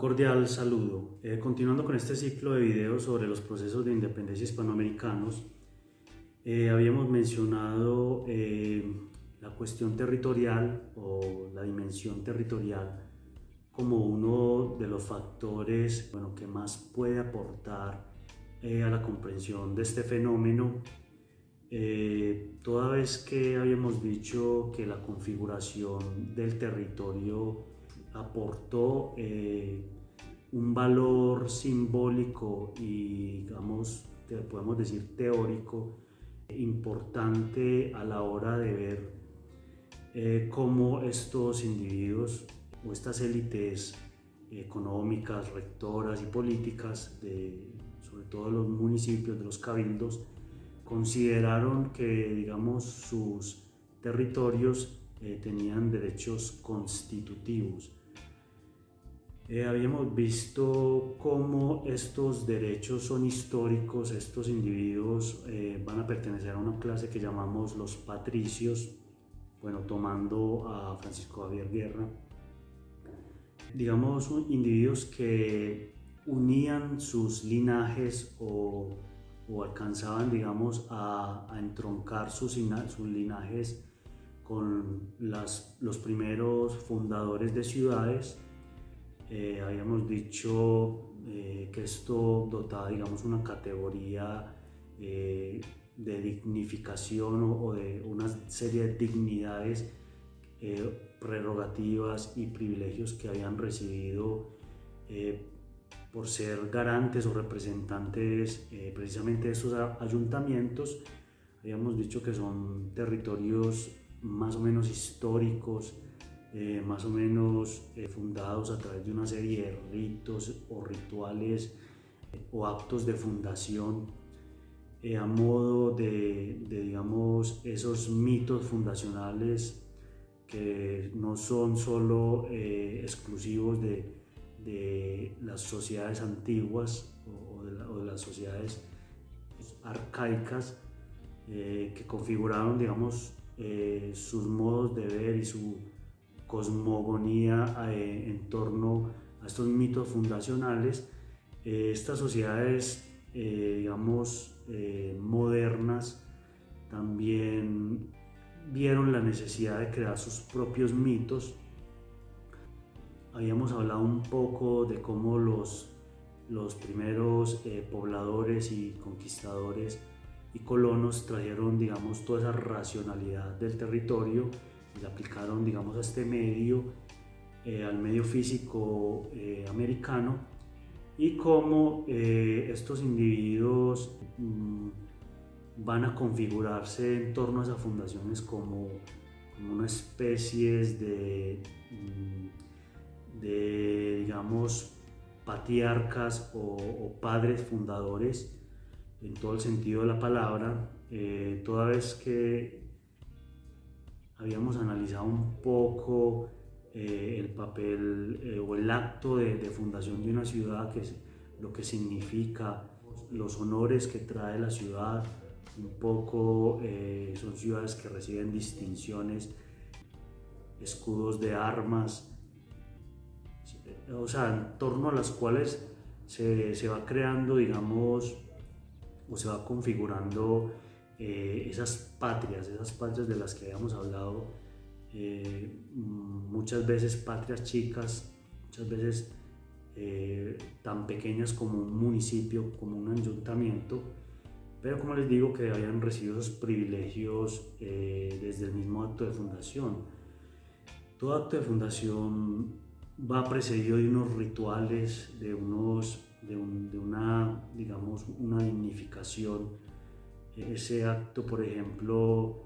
cordial saludo. Continuando con este ciclo de videos sobre los procesos de independencia hispanoamericanos, habíamos mencionado la cuestión territorial o la dimensión territorial como uno de los factores que más puede aportar a la comprensión de este fenómeno, toda vez que habíamos dicho que la configuración del territorio aportó un valor simbólico y, digamos, podemos decir teórico, importante a la hora de ver cómo estos individuos o estas élites económicas, rectoras y políticas, sobre todo los municipios, de los cabildos, consideraron que, digamos, sus territorios tenían derechos constitutivos. Habíamos visto cómo estos derechos son históricos. Estos individuos van a pertenecer a una clase que llamamos los patricios, tomando a Francisco Javier Guerra, digamos, individuos que unían sus linajes o alcanzaban, digamos, a entroncar sus linajes con los primeros fundadores de ciudades. Habíamos dicho que esto dotaba, digamos, una categoría de dignificación o de una serie de dignidades, prerrogativas y privilegios que habían recibido por ser garantes o representantes precisamente de estos ayuntamientos. Habíamos dicho que son territorios más o menos históricos, más o menos fundados a través de una serie de ritos o rituales o actos de fundación, a modo de, digamos, esos mitos fundacionales que no son solo exclusivos de las sociedades antiguas o de las sociedades arcaicas, que configuraron, digamos, sus modos de ver y su cosmogonía en torno a estos mitos fundacionales. Estas sociedades, digamos, modernas, también vieron la necesidad de crear sus propios mitos. Habíamos hablado un poco de cómo los primeros pobladores y conquistadores y colonos trajeron, digamos, toda esa racionalidad del territorio y la aplicaron, digamos, a este medio, al medio físico americano, y cómo estos individuos van a configurarse en torno a esas fundaciones como una especie de, digamos, patriarcas o padres fundadores en todo el sentido de la palabra, toda vez que habíamos analizado un poco el papel o el acto de fundación de una ciudad, que es lo que significa, los honores que trae la ciudad. Un poco son ciudades que reciben distinciones, escudos de armas, o sea, en torno a las cuales se va creando, digamos, o se va configurando esas patrias de las que habíamos hablado, muchas veces patrias chicas, muchas veces tan pequeñas como un municipio, como un ayuntamiento, pero, como les digo, que habían recibido esos privilegios desde el mismo acto de fundación. Todo acto de fundación va precedido de unos rituales, de una, digamos, una dignificación. Ese acto, por ejemplo,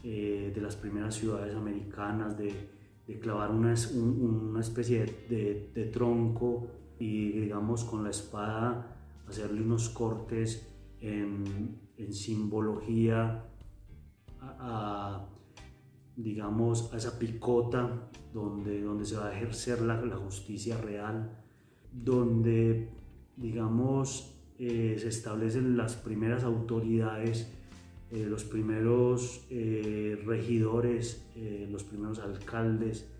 de las primeras ciudades americanas, de clavar una especie de tronco y, digamos, con la espada hacerle unos cortes en simbología digamos, a esa picota donde se va a ejercer la justicia real, donde, digamos, se establecen las primeras autoridades, los primeros regidores, los primeros alcaldes,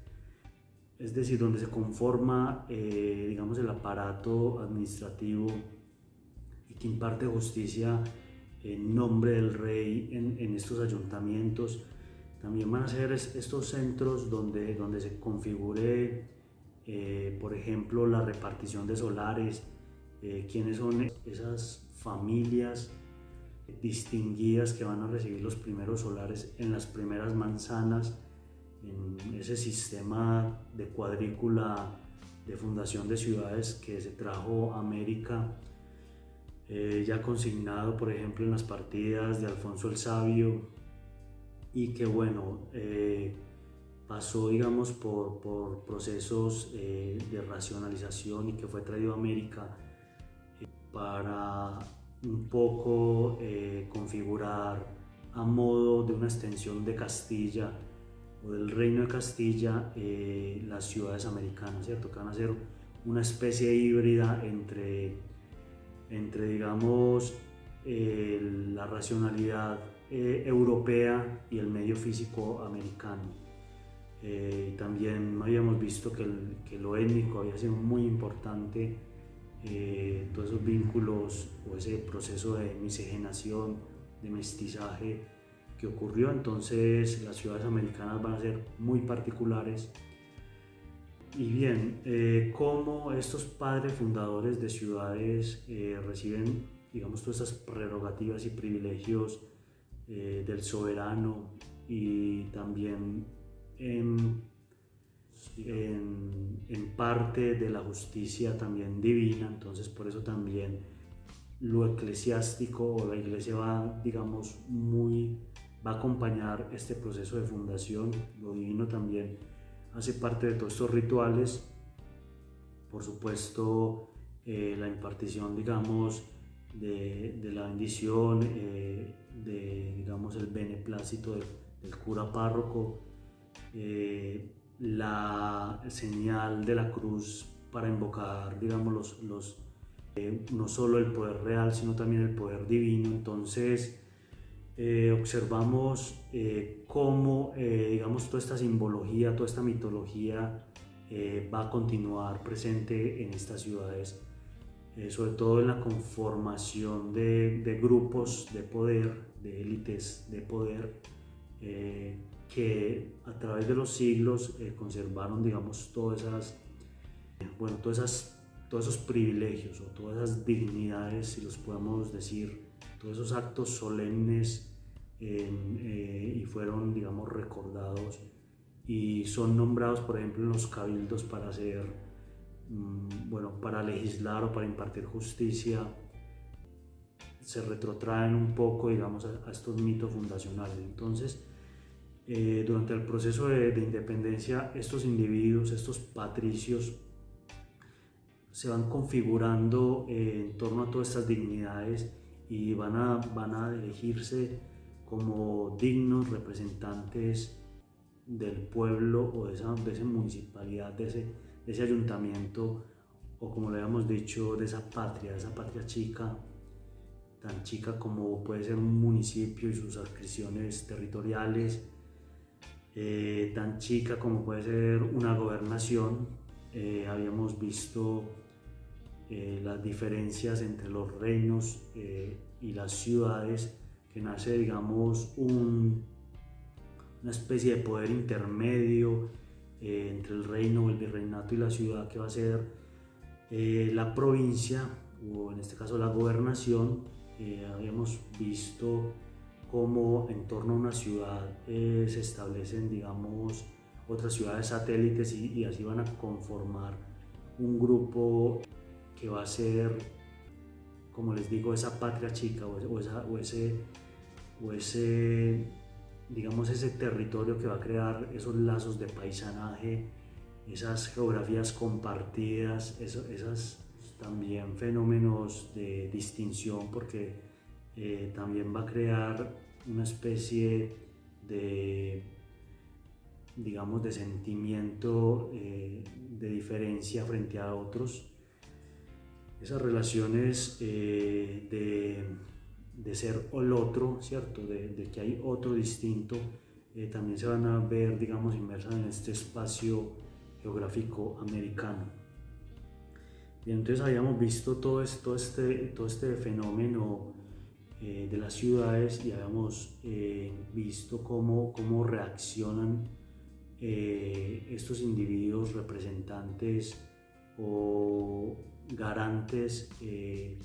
es decir, donde se conforma, digamos, el aparato administrativo y que imparte justicia en nombre del rey en estos ayuntamientos. También van a ser estos centros donde se configure, por ejemplo, la repartición de solares, quiénes son esas familias distinguidas que van a recibir los primeros solares en las primeras manzanas, en ese sistema de cuadrícula de fundación de ciudades que se trajo a América, ya consignado por ejemplo en las partidas de Alfonso el Sabio, y que bueno, pasó digamos por procesos de racionalización y que fue traído a América para un poco configurar a modo de una extensión de Castilla o del Reino de Castilla las ciudades americanas, ¿cierto? Que van a ser una especie híbrida entre digamos la racionalidad europea y el medio físico americano. También habíamos visto que lo étnico había sido muy importante, todos esos vínculos o ese proceso de miscigenación, de mestizaje que ocurrió. Entonces las ciudades americanas van a ser muy particulares. Y bien, cómo estos padres fundadores de ciudades reciben, digamos, todas estas prerrogativas y privilegios del soberano, y también en parte de la justicia también divina. Entonces por eso también lo eclesiástico o la iglesia va, digamos, va a acompañar este proceso de fundación. Lo divino también hace parte de todos estos rituales. Por supuesto, la impartición, digamos, de la bendición, digamos, el beneplácito del cura párroco, la señal de la cruz para invocar, digamos, no solo el poder real, sino también el poder divino. Entonces, observamos cómo, digamos, toda esta simbología, toda esta mitología va a continuar presente en estas ciudades, sobre todo en la conformación de grupos de poder, de élites de poder, que a través de los siglos conservaron, digamos, todos esos privilegios o todas esas dignidades, si los podemos decir, todos esos actos solemnes, y fueron, digamos, recordados y son nombrados, por ejemplo, en los cabildos para hacer, para legislar o para impartir justicia. Se retrotraen un poco, digamos, a estos mitos fundacionales. Entonces, durante el proceso de independencia, estos individuos, estos patricios, se van configurando en torno a todas estas dignidades y van a elegirse como dignos representantes del pueblo o de esa municipalidad, de ese ayuntamiento, o como le habíamos dicho, de esa patria chica, tan chica como puede ser un municipio y sus adscripciones territoriales, tan chica como puede ser una gobernación. Habíamos visto las diferencias entre los reinos y las ciudades, que nace, digamos, una especie de poder intermedio entre el reino, el virreinato y la ciudad, que va a ser la provincia, o en este caso la gobernación. Habíamos visto cómo en torno a una ciudad se establecen, digamos, otras ciudades satélites, y así van a conformar un grupo que va a ser, como les digo, esa patria chica o ese, digamos, ese territorio que va a crear esos lazos de paisanaje, esas geografías compartidas, esas también fenómenos de distinción, porque también va a crear una especie de, digamos, de sentimiento de diferencia frente a otros. Esas relaciones de ser el otro, ¿cierto? De que hay otro distinto, también se van a ver, digamos, inmersas en este espacio geográfico americano. Y entonces habíamos visto todo este fenómeno de las ciudades y habíamos visto cómo reaccionan estos individuos representantes o garantes en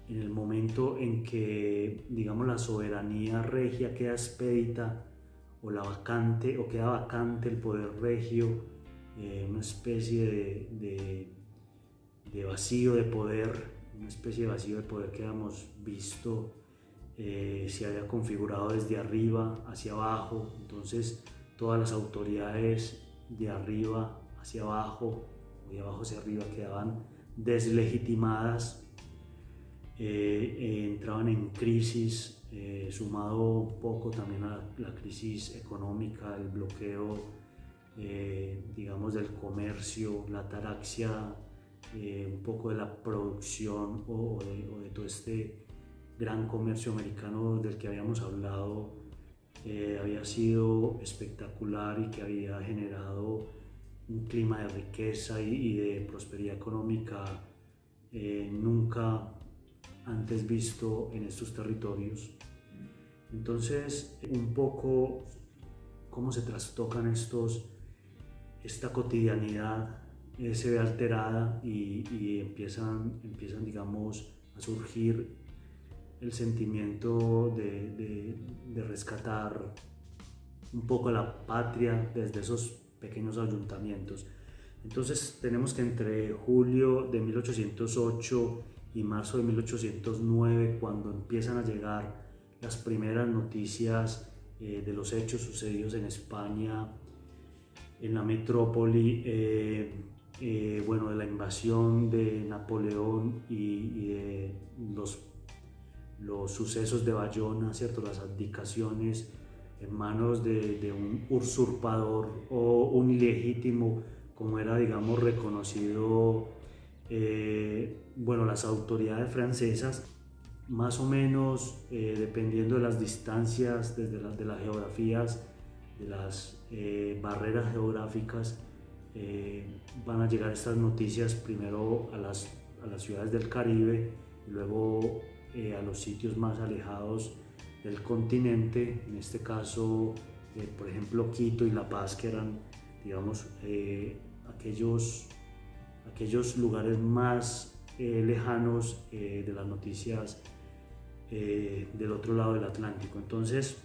el momento en que, digamos, la soberanía regia queda expedita o queda vacante el poder regio, una especie de vacío de poder, que habíamos visto se había configurado desde arriba hacia abajo. Entonces todas las autoridades de arriba hacia abajo o de abajo hacia arriba quedaban deslegitimadas, entraban en crisis, sumado un poco también a la crisis económica, el bloqueo digamos del comercio, la ataraxia un poco de la producción o de todo este gran comercio americano del que habíamos hablado. Había sido espectacular y que había generado un clima de riqueza y de prosperidad económica nunca antes visto en estos territorios. Entonces, un poco cómo se trastocan esta cotidianidad se ve alterada y empiezan, digamos, a surgir el sentimiento de rescatar un poco la patria desde esos pequeños ayuntamientos. Entonces tenemos que entre julio de 1808 y marzo de 1809, cuando empiezan a llegar las primeras noticias de los hechos sucedidos en España, en la metrópoli, bueno, de la invasión de Napoleón y de los sucesos de Bayona, ¿cierto? Las abdicaciones en manos de un usurpador o un ilegítimo, como era, digamos, reconocido, bueno, las autoridades francesas, más o menos, dependiendo de las distancias, de las geografías, de las barreras geográficas, van a llegar estas noticias primero a las ciudades del Caribe y luego a los sitios más alejados del continente, en este caso, por ejemplo, Quito y La Paz, que eran, digamos, aquellos lugares más lejanos de las noticias del otro lado del Atlántico. Entonces,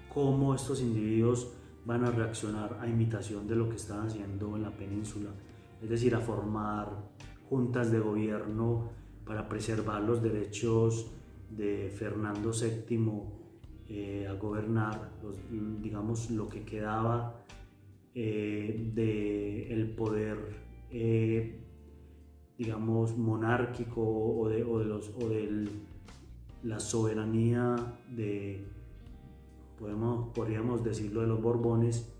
¿cómo estos individuos van a reaccionar a imitación de lo que están haciendo en la península? Es decir, a formar juntas de gobierno para preservar los derechos de Fernando VII a gobernar, digamos, lo que quedaba del poder, digamos, monárquico o de la soberanía podríamos decirlo, de los Borbones,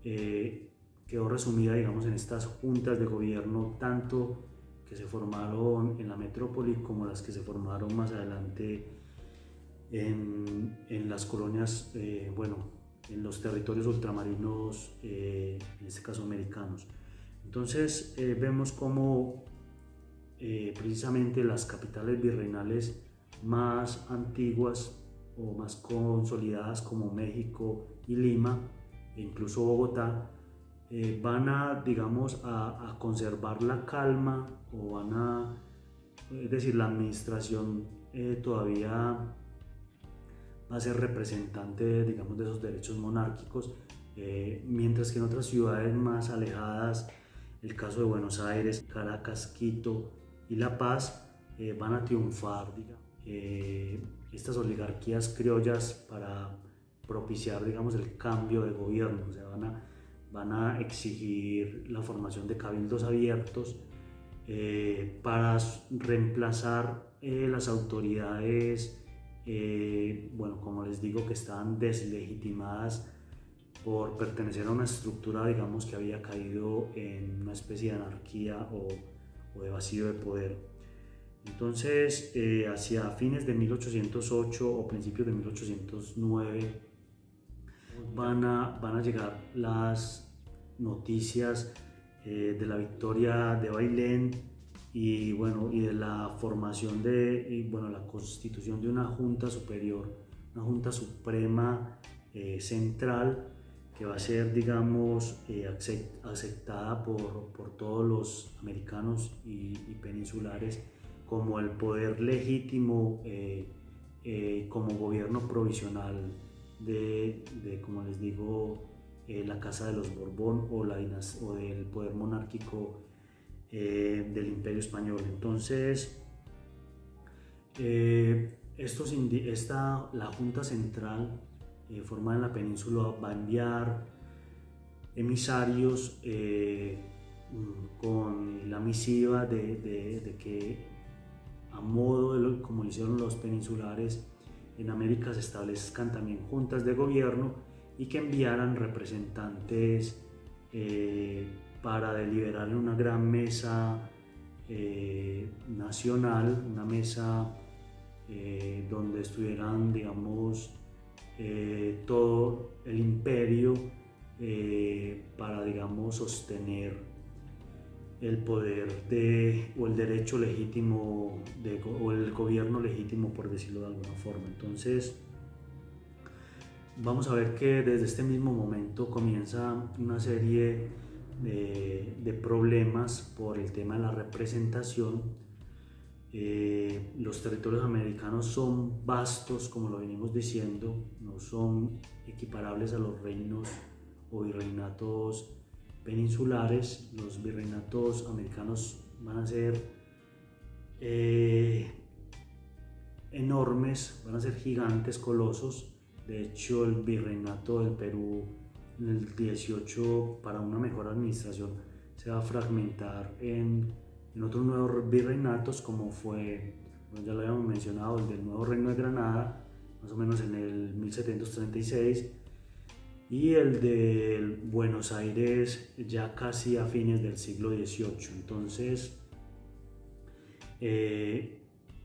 quedó resumida, digamos, en estas juntas de gobierno, tanto que se formaron en la metrópoli como las que se formaron más adelante en las colonias, bueno, en los territorios ultramarinos, en este caso americanos. Entonces vemos cómo precisamente las capitales virreinales más antiguas o más consolidadas, como México y Lima, e incluso Bogotá, van a, digamos, a conservar la calma, o es decir, la administración todavía va a ser representante, digamos, de esos derechos monárquicos, mientras que en otras ciudades más alejadas, el caso de Buenos Aires, Caracas, Quito y La Paz, van a triunfar, digamos, estas oligarquías criollas para propiciar, digamos, el cambio de gobierno. O sea, van a exigir la formación de cabildos abiertos para reemplazar las autoridades, bueno, como les digo, que estaban deslegitimadas por pertenecer a una estructura, digamos, que había caído en una especie de anarquía o de vacío de poder. Entonces, hacia fines de 1808 o principios de 1809 van a llegar las noticias de la victoria de Bailén y bueno, y de la formación la constitución de una junta superior, una junta suprema central, que va a ser, digamos, aceptada por todos los americanos y peninsulares como el poder legítimo, como gobierno provisional como les digo, la Casa de los Borbón o del poder monárquico del Imperio Español. Entonces, la Junta Central formada en la península va a enviar emisarios con la misiva de que, a modo como hicieron los peninsulares en América, se establezcan también juntas de gobierno y que enviaran representantes para deliberar en una gran mesa nacional, una mesa donde estuvieran, digamos, todo el imperio para, digamos, sostener el poder o el derecho legítimo o el gobierno legítimo, por decirlo de alguna forma. Entonces, vamos a ver que desde este mismo momento comienza una serie de problemas por el tema de la representación. Los territorios americanos son vastos, como lo venimos diciendo, no son equiparables a los reinos o virreinatos peninsulares. Los virreinatos americanos van a ser enormes, van a ser gigantes, colosos. De hecho, el virreinato del Perú en el 18, para una mejor administración, se va a fragmentar en otros nuevos virreinatos, como fue, bueno, ya lo habíamos mencionado, el del Nuevo Reino de Granada, más o menos en el 1736, y el de Buenos Aires ya casi a fines del siglo XVIII. Entonces,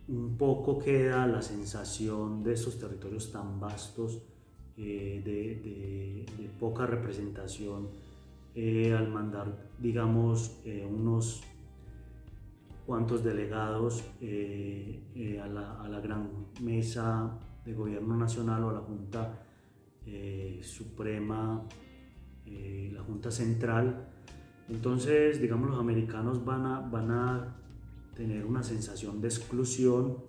un poco queda la sensación de estos territorios tan vastos, de poca representación, al mandar, digamos, unos cuantos delegados a la gran mesa de gobierno nacional o a la Junta Suprema, la Junta Central. Entonces, digamos, los americanos van a tener una sensación de exclusión,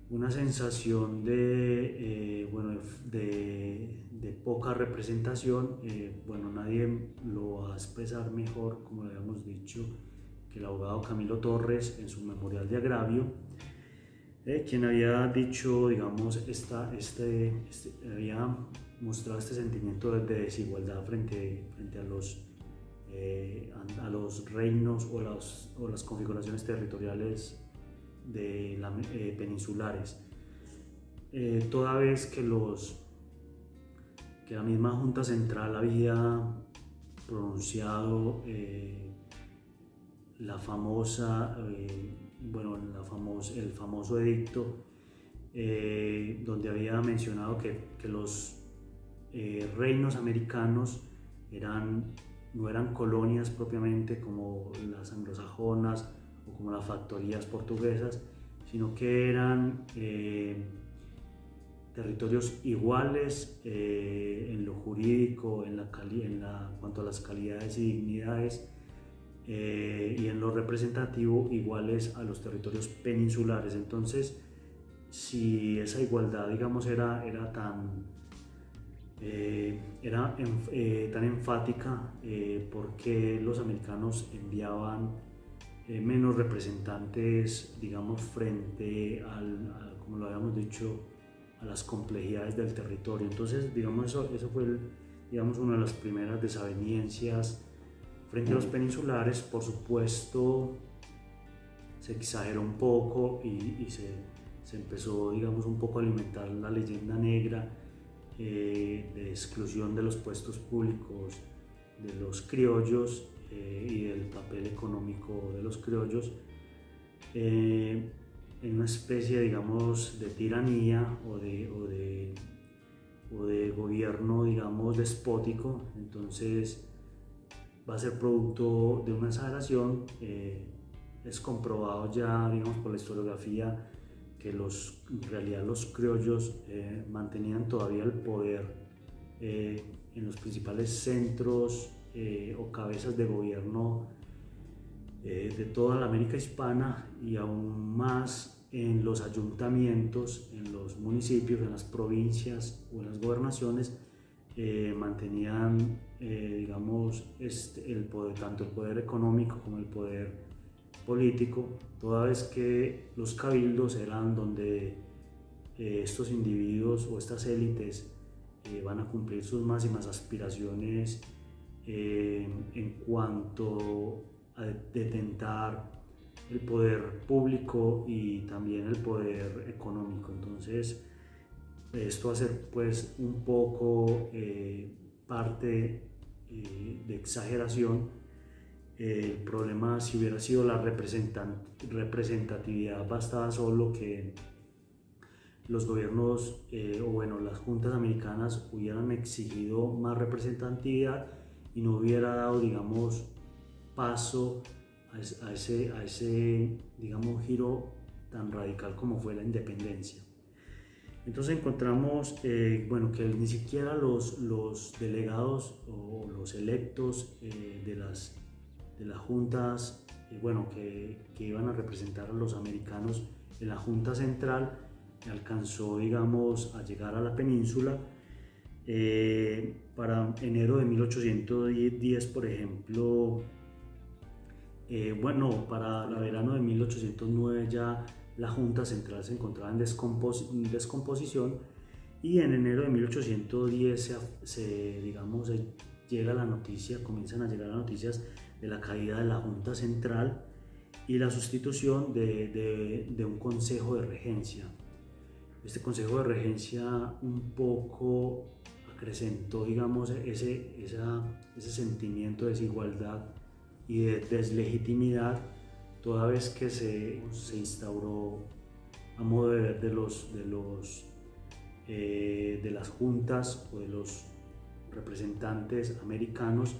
una sensación de poca representación. Nadie lo va a expresar mejor, como le habíamos dicho, que el abogado Camilo Torres en su memorial de agravio, quien había dicho, digamos, había mostrado este sentimiento de desigualdad frente a los reinos o las configuraciones territoriales peninsulares, toda vez que la misma Junta Central había pronunciado el famoso edicto, donde había mencionado que los reinos americanos no eran colonias propiamente como las anglosajonas o como las factorías portuguesas, sino que eran territorios iguales en lo jurídico, en cuanto a las calidades y dignidades, y en lo representativo iguales a los territorios peninsulares. Entonces, si esa igualdad, digamos, era tan enfática, porque los americanos enviaban menos representantes, digamos, frente como lo habíamos dicho, a las complejidades del territorio. Entonces, digamos, eso fue digamos, una de las primeras desavenencias frente a los peninsulares. Por supuesto, se exageró un poco y se empezó, digamos, un poco a alimentar la leyenda negra de exclusión de los puestos públicos de los criollos y del papel económico de los criollos, en una especie, digamos, de tiranía o de gobierno, digamos, despótico. Entonces, va a ser producto de una exageración. Es comprobado ya, digamos, por la historiografía que en realidad los criollos mantenían todavía el poder en los principales centros o cabezas de gobierno de toda la América hispana, y aún más en los ayuntamientos, en los municipios, en las provincias o en las gobernaciones. Mantenían digamos el poder, tanto el poder económico como el poder político, toda vez que los cabildos eran donde estos individuos o estas élites van a cumplir sus máximas aspiraciones en cuanto a detentar el poder público y también el poder económico. Entonces esto va a ser pues un poco parte de exageración. El problema, si hubiera sido la representatividad, bastaba solo que los gobiernos o bueno, las juntas americanas hubieran exigido más representatividad y no hubiera dado, digamos, paso a ese digamos, giro tan radical como fue la independencia. Entonces encontramos bueno, que ni siquiera los delegados o los electos de las juntas bueno, que iban a representar a los americanos en la Junta Central alcanzó, digamos, a llegar a la península. Para enero de 1810, por ejemplo, bueno, para el verano de 1809 ya la Junta Central se encontraba en descomposición, y en enero de 1810 digamos, comienzan a llegar las noticias de la caída de la Junta Central y la sustitución de un consejo de regencia. Este consejo de regencia un poco acrecentó, digamos, ese sentimiento de desigualdad y de deslegitimidad, toda vez que se instauró, a modo de ver, de las juntas o de los representantes americanos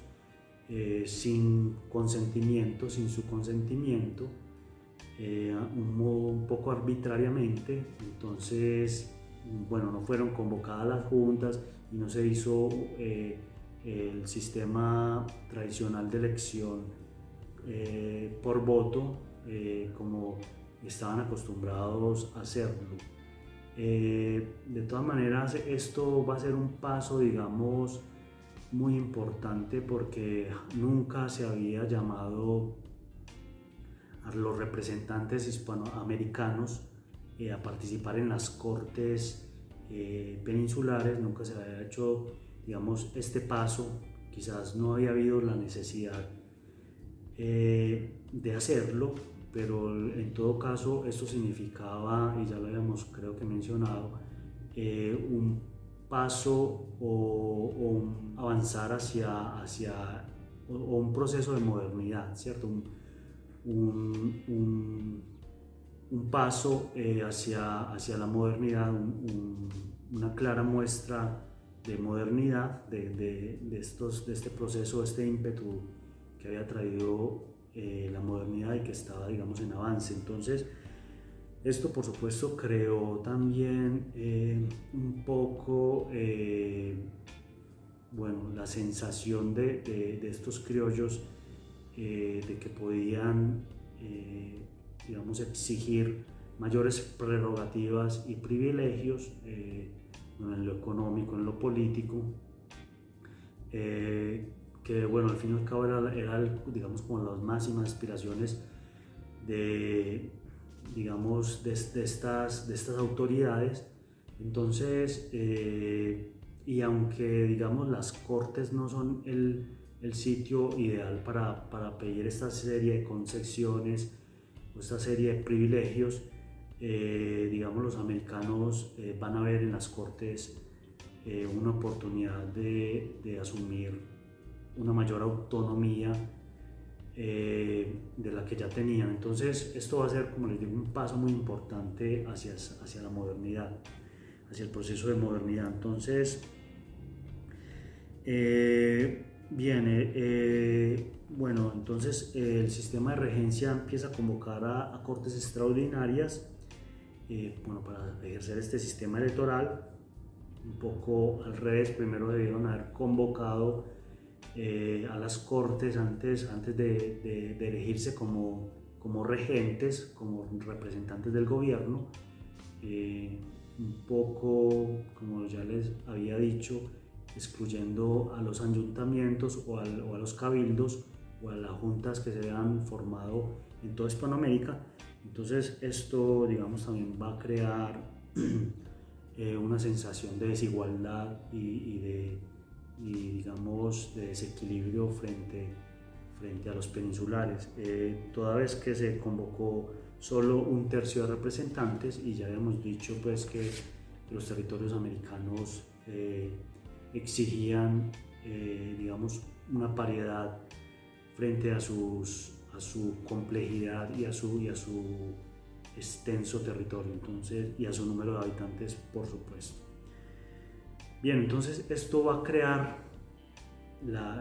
sin su consentimiento, un poco arbitrariamente. Entonces, bueno, no fueron convocadas las juntas y no se hizo el sistema tradicional de elección por voto como estaban acostumbrados a hacerlo. De todas maneras, esto va a ser un paso, digamos, muy importante, porque nunca se había llamado a los representantes hispanoamericanos a participar en las cortes peninsulares. Nunca se había hecho, digamos, este paso. Quizás no había habido la necesidad de hacerlo, pero en todo caso esto significaba, y ya lo habíamos creo que mencionado, un paso o un avanzar hacia un proceso de modernidad, ¿cierto? Un paso hacia la modernidad, una clara muestra de modernidad de este proceso, de este ímpetu que había traído la modernidad y que estaba, digamos, en avance. Entonces, esto por supuesto creó también un poco bueno, la sensación de estos criollos de que podían digamos, exigir mayores prerrogativas y privilegios en lo económico, en lo político, que bueno, al fin y al cabo era digamos, como las máximas aspiraciones digamos, de estas autoridades. Entonces, y aunque, digamos, las cortes no son el sitio ideal para pedir esta serie de concesiones o esta serie de privilegios, digamos, los americanos van a ver en las cortes una oportunidad de asumir una mayor autonomía de la que ya tenían. Entonces esto va a ser, como les digo, un paso muy importante hacia la modernidad, hacia el proceso de modernidad. Entonces Bien, bueno, entonces el sistema de regencia empieza a convocar a cortes extraordinarias, bueno, para ejercer este sistema electoral. Un poco al revés, primero debieron haber convocado a las cortes antes de elegirse como regentes, como representantes del gobierno. Un poco, como ya les había dicho, excluyendo a los ayuntamientos o a los cabildos o a las juntas que se habían formado en toda Hispanoamérica. Entonces esto, digamos, también va a crear una sensación de desigualdad y digamos, de desequilibrio frente a los peninsulares, toda vez que se convocó solo un tercio de representantes, y ya habíamos dicho pues que los territorios americanos exigían digamos una paridad frente a su complejidad y a su extenso territorio, entonces, y a su número de habitantes, por supuesto. Bien, entonces esto va a crear,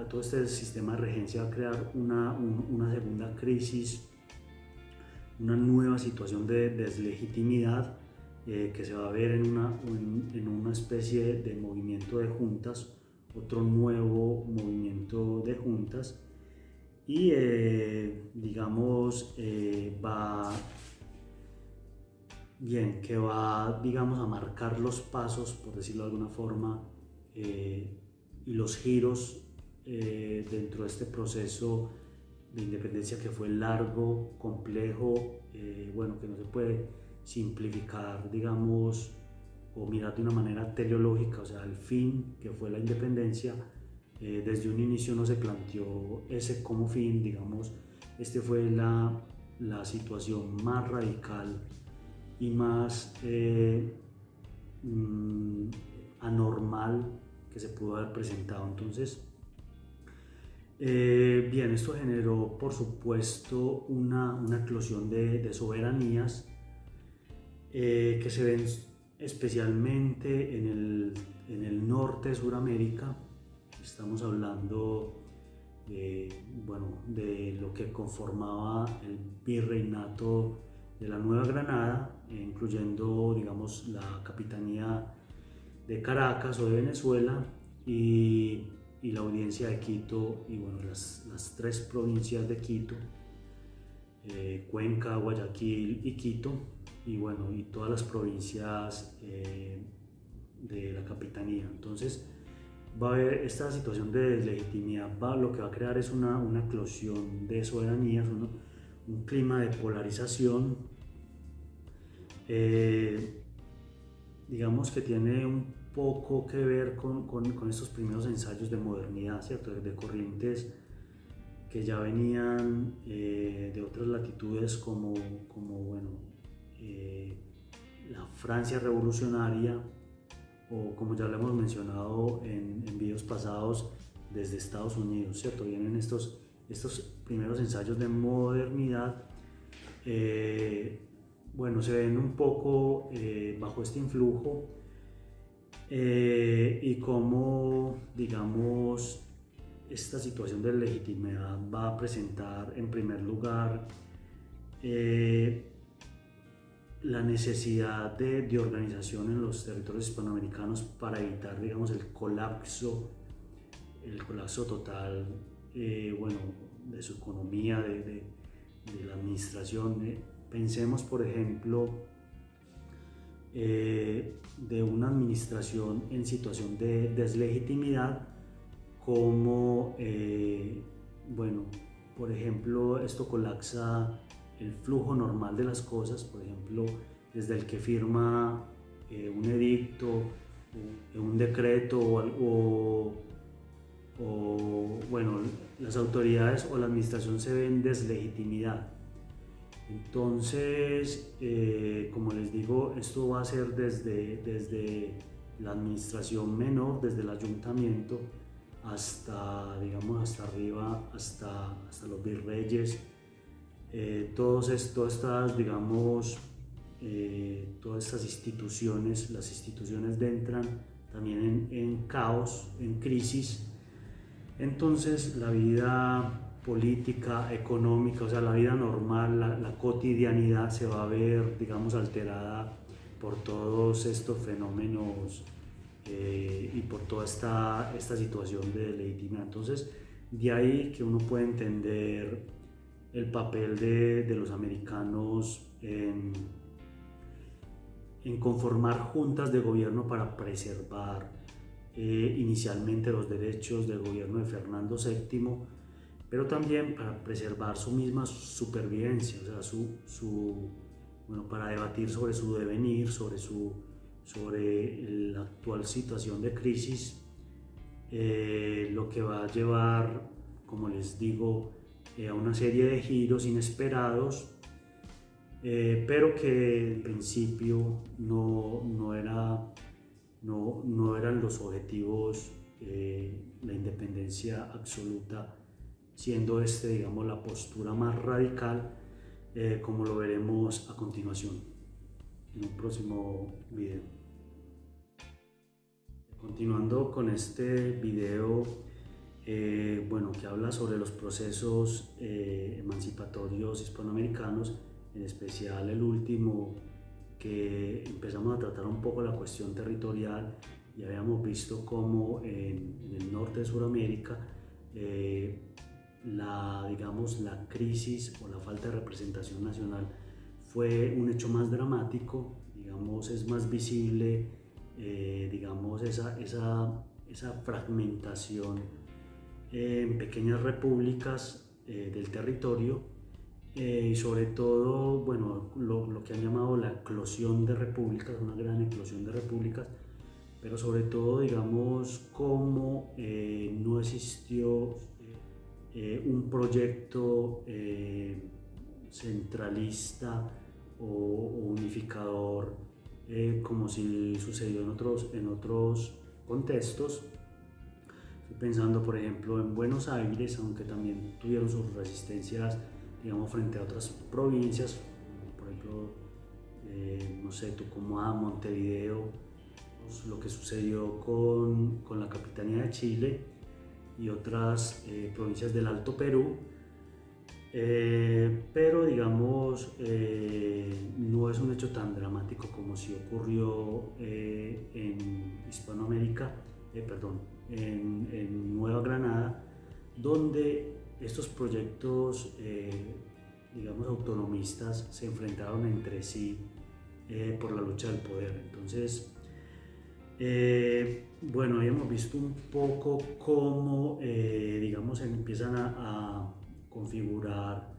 todo este sistema de regencia va a crear una segunda crisis, una nueva situación de deslegitimidad que se va a ver en una especie de movimiento de juntas, otro nuevo movimiento de juntas, y digamos que va, digamos, a marcar los pasos, por decirlo de alguna forma, y los giros dentro de este proceso de independencia que fue largo, complejo, bueno, que no se puede simplificar, digamos, o mirar de una manera teleológica, o sea, el fin que fue la independencia, desde un inicio no se planteó ese como fin, digamos, este fue la situación más radical y más anormal que se pudo haber presentado. Entonces, bien, esto generó por supuesto una eclosión de soberanías que se ven especialmente en el norte de Sudamérica. Estamos hablando de lo que conformaba el virreinato de la Nueva Granada, incluyendo, digamos, la capitanía de Caracas o de Venezuela y la audiencia de Quito, y bueno, las tres provincias de Quito, Cuenca, Guayaquil y Quito, y bueno, y todas las provincias de la capitanía. Entonces va a haber esta situación de deslegitimidad, lo que va a crear es una eclosión de soberanías, un clima de polarización, digamos que tiene un poco que ver con estos primeros ensayos de modernidad, ¿cierto? De corrientes que ya venían de otras latitudes como bueno, la Francia revolucionaria, o como ya lo hemos mencionado en videos pasados, desde Estados Unidos, ¿cierto? Vienen estos primeros ensayos de modernidad, bueno, se ven un poco bajo este influjo, y cómo, digamos, esta situación de legitimidad va a presentar en primer lugar la necesidad de organización en los territorios hispanoamericanos para evitar, digamos, el colapso total, bueno, de su economía, de la administración. Pensemos, por ejemplo, de una administración en situación de deslegitimidad, como, bueno, por ejemplo, esto colapsa el flujo normal de las cosas, por ejemplo, desde el que firma un edicto, un decreto o bueno, las autoridades o la administración se ven en deslegitimidad. Entonces, como les digo, esto va a ser desde la administración menor, desde el ayuntamiento, hasta, digamos, hasta arriba, hasta los virreyes, todas estas, digamos, todas estas instituciones, las instituciones entran también en caos, en crisis. Entonces la vida política, económica, o sea, la vida normal, la cotidianidad se va a ver, digamos, alterada por todos estos fenómenos y por toda esta situación de legitimidad. Entonces, de ahí que uno puede entender el papel de los americanos en conformar juntas de gobierno para preservar inicialmente los derechos del gobierno de Fernando VII, pero también para preservar su misma supervivencia, o sea, bueno, para debatir sobre su devenir, sobre la actual situación de crisis, lo que va a llevar, como les digo, a una serie de giros inesperados, pero que en principio no eran los objetivos, la independencia absoluta, siendo digamos, la postura más radical, como lo veremos a continuación en un próximo video. Continuando con este video, bueno, que habla sobre los procesos emancipatorios hispanoamericanos, en especial el último, que empezamos a tratar un poco la cuestión territorial y habíamos visto cómo en el norte de Sudamérica digamos, la crisis o la falta de representación nacional fue un hecho más dramático, digamos, es más visible, digamos, esa fragmentación en pequeñas repúblicas del territorio, y sobre todo, bueno, lo que han llamado la eclosión de repúblicas, una gran eclosión de repúblicas, pero sobre todo, digamos, cómo no existió un proyecto centralista o unificador, como si sucedió en otros contextos. Estoy pensando, por ejemplo, en Buenos Aires, aunque también tuvieron sus resistencias, digamos, frente a otras provincias, por ejemplo, no sé, Tucumán, Montevideo, pues, lo que sucedió con la Capitanía de Chile y otras provincias del Alto Perú, pero digamos, no es un hecho tan dramático como si ocurrió en Hispanoamérica, perdón, en Nueva Granada, donde estos proyectos, digamos, autonomistas se enfrentaron entre sí por la lucha del poder. Entonces, bueno, habíamos visto un poco cómo, digamos, empiezan a configurar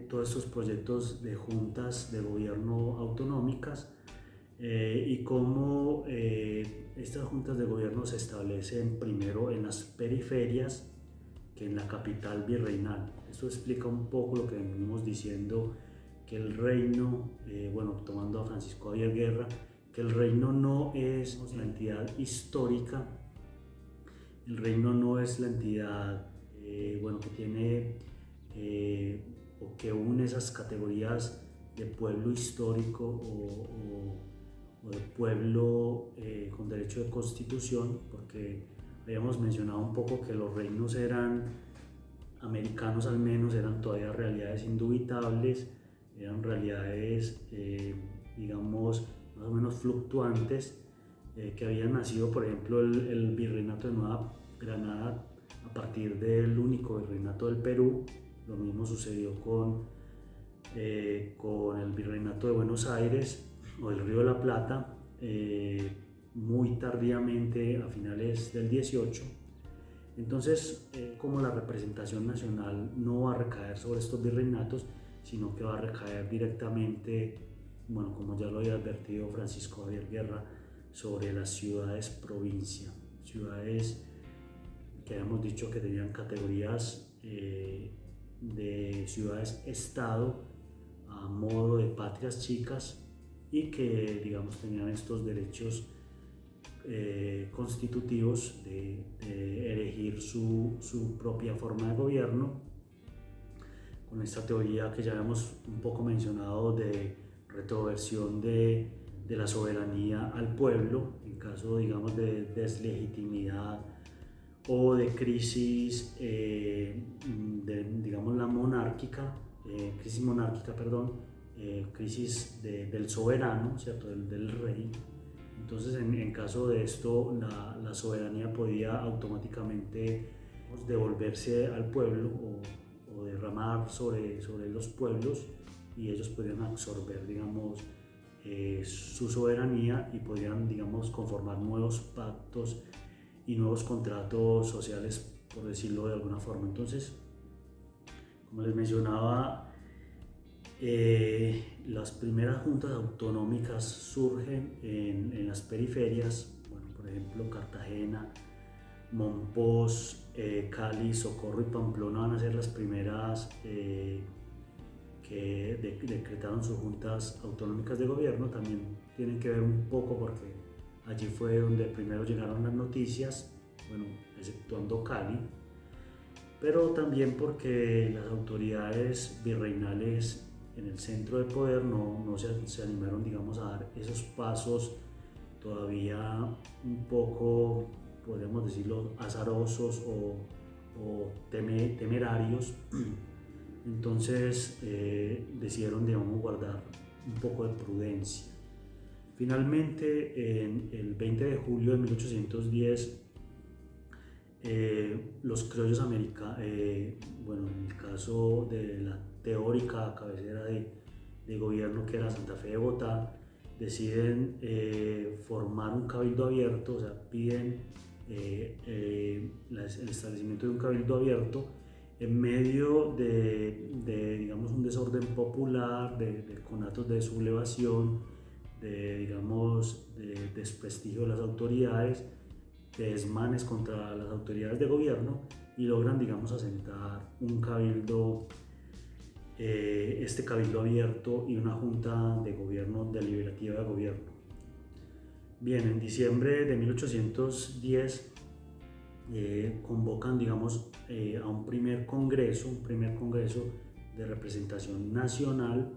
todos estos proyectos de juntas de gobierno autonómicas, y cómo estas juntas de gobierno se establecen primero en las periferias que en la capital virreinal. Esto explica un poco lo que venimos diciendo, que el reino, bueno, tomando a Francisco Javier Guerra, que el reino no es la entidad histórica, el reino no es la entidad, bueno, que tiene o que une esas categorías de pueblo histórico o de pueblo con derecho de constitución, porque habíamos mencionado un poco que los reinos eran americanos, al menos eran todavía realidades indubitables, eran realidades, digamos, más o menos fluctuantes, que habían nacido, por ejemplo, el virreinato de Nueva Granada a partir del único virreinato del Perú. Lo mismo sucedió con el virreinato de Buenos Aires o el Río de la Plata, muy tardíamente a finales del 18. Entonces, como la representación nacional no va a recaer sobre estos virreinatos, sino que va a recaer directamente, bueno, como ya lo había advertido Francisco Javier Guerra, sobre las ciudades provincia, ciudades que habíamos dicho que tenían categorías de ciudades-estado a modo de patrias chicas y que, digamos, tenían estos derechos constitutivos de elegir su propia forma de gobierno, con esta teoría que ya habíamos un poco mencionado de retroversión de la soberanía al pueblo en caso, digamos, de deslegitimidad o de crisis, digamos, la monárquica, crisis monárquica, perdón, crisis del soberano, ¿cierto? Del rey. Entonces, en caso de esto, la soberanía podía automáticamente devolverse al pueblo o derramar sobre los pueblos, y ellos podían absorber, digamos, su soberanía, y podían, digamos, conformar nuevos pactos y nuevos contratos sociales, por decirlo de alguna forma. Entonces, como les mencionaba, las primeras juntas autonómicas surgen en las periferias, bueno, por ejemplo, Cartagena, Monpós, Cali, Socorro y Pamplona van a ser las primeras que decretaron sus juntas autonómicas de gobierno. También tienen que ver un poco porque allí fue donde primero llegaron las noticias, bueno, exceptuando Cali, pero también porque las autoridades virreinales en el centro de poder no se animaron, digamos, a dar esos pasos todavía un poco, podríamos decirlo, azarosos o temerarios. Entonces decidieron, digamos, guardar un poco de prudencia. Finalmente, en el 20 de julio de 1810, los criollos americanos, bueno, en el caso de la teórica cabecera de gobierno, que era Santa Fe de Bogotá, deciden formar un cabildo abierto, o sea, piden el establecimiento de un cabildo abierto en medio de digamos, un desorden popular, de conatos de sublevación, digamos, de desprestigio de las autoridades, de desmanes contra las autoridades de gobierno, y logran, digamos, asentar un cabildo, este cabildo abierto, y una junta de gobierno deliberativa de gobierno. Bien, en diciembre de 1810 convocan, digamos, a un primer congreso de representación nacional,